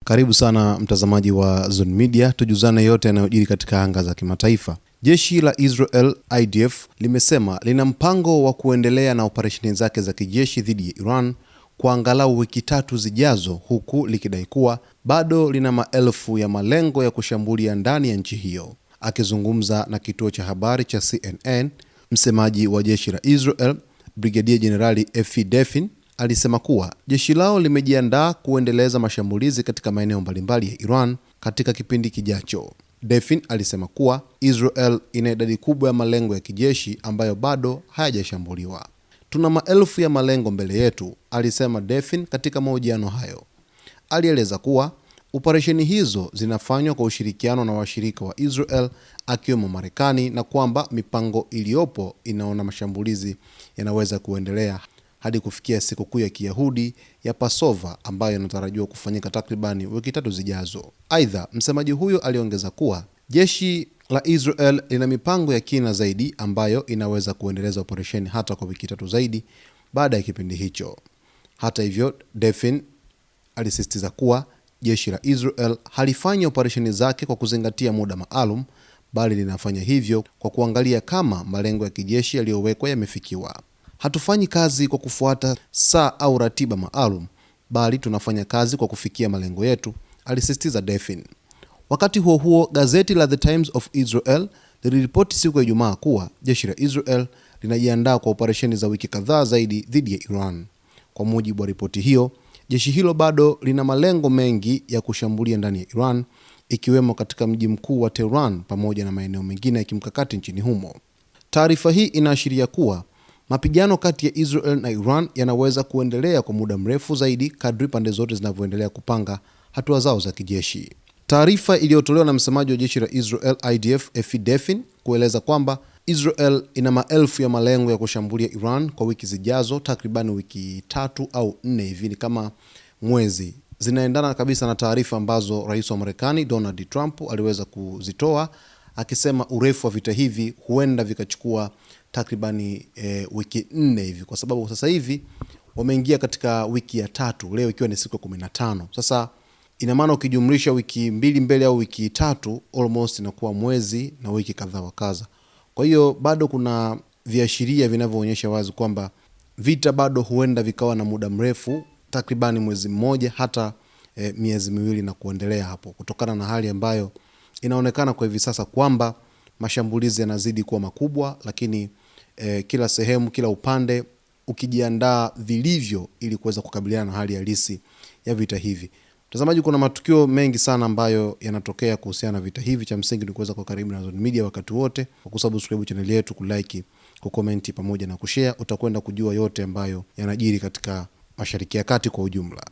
Karibu sana mtazamaji wa Zone Media, tujuzane yote yanayojiri katika anga za kimataifa. Jeshi la Israel IDF limesema lina mpango wa kuendelea na operesheni zake za kijeshi dhidi ya Iran kwa angalau wiki 3 zijazo, huku likidai kuwa bado lina maelfu ya malengo ya kushambulia ndani ya nchi hiyo. Akizungumza na kituo cha habari cha CNN, msemaji wa jeshi la Israel, Brigadia Jenerali Efi Defin, alisema kuwa jeshi lao limejiandaa kuendeleza mashambulizi katika maeneo mbalimbali ya Iran katika kipindi kijacho. Defin alisema kuwa Israel ina idadi kubwa ya malengo ya kijeshi ambayo bado hayajashambuliwa. Tuna maelfu ya malengo mbele yetu, alisema Defin katika mahojiano hayo. Alieleza kuwa operesheni hizo zinafanywa kwa ushirikiano na washirika wa Israel akiwemo Marekani, na kwamba mipango iliyopo inaona mashambulizi yanaweza kuendelea hadi kufikia sikukuu ya Kiyahudi ya Passover ambayo inatarajiwa kufanyika takribani wiki 3 zijazo. Aidha, msemaji huyo aliongeza kuwa jeshi la Israel lina mipango ya kina zaidi ambayo inaweza kuendeleza operesheni hata kwa wiki 3 zaidi baada ya kipindi hicho. Hata hivyo, Defin alisisitiza kuwa jeshi la Israel halifanyi operesheni zake kwa kuzingatia muda maalum, bali linafanya hivyo kwa kuangalia kama malengo ya kijeshi yaliyowekwa yamefikiwa. Hatufanyi kazi kwa kufuata saa au ratiba maalum, bali tunafanya kazi kwa kufikia malengo yetu, alisisitiza Defin. Wakati huo huo, gazeti la The Times of Israel liliripoti siku ya Ijumaa kuwa jeshi la Israel linajiandaa kwa operesheni za wiki kadhaa zaidi dhidi ya Iran. Kwa mujibu wa ripoti hiyo, jeshi hilo bado lina malengo mengi ya kushambulia ndani ya Iran, ikiwemo katika mji mkuu wa Tehran pamoja na maeneo mengine ya kimkakati nchini humo. Taarifa hii inaashiria kuwa mapigano kati ya Israel na Iran yanaweza kuendelea kwa muda mrefu zaidi kadri pande zote zinavyoendelea kupanga hatua zao za kijeshi. Taarifa iliyotolewa na msemaji wa jeshi la Israel IDF Efi Defin kueleza kwamba Israel ina maelfu ya malengo ya kushambulia Iran kwa wiki zijazo, takriban wiki 3 au 4 hivi kama mwezi. Zinaendana kabisa na taarifa ambazo rais wa Marekani Donald Trump aliweza kuzitoa, akisema urefu wa vita hivi huenda vikachukua takribani wiki 4 hivi, kwa sababu sasa hivi wameingia katika wiki ya 3, leo ikiwa ni siku ya 15. Sasa ina maana ukijumlisha wiki 2 mbele au wiki 3, almost inakuwa mwezi na wiki kadhaa wakaza. Kwa hiyo bado kuna viashiria vinavyoonyesha wazi kwamba vita bado huenda vikawa na muda mrefu, takribani mwezi mmoja hata miezi 2 na kuendelea hapo, kutokana na hali ambayo inaonekana kwa hivi sasa kwamba mashambulizi yanazidi kuwa makubwa, lakini kila sehemu, kila upande ukijiandaa vilivyo ili kuweza kukabiliana na hali halisi ya vita hivi. Mtazamaji, kuna matukio mengi sana ambayo yanatokea kuhusiana na vita hivi. Cha msingi ni kuweza kwa karibu na Zone Media wakati wote, kwa kusubscribe channel yetu, kulike, kucomment pamoja na kushare. Utakwenda kujua yote ambayo yanajiri katika Mashariki ya Kati kwa ujumla.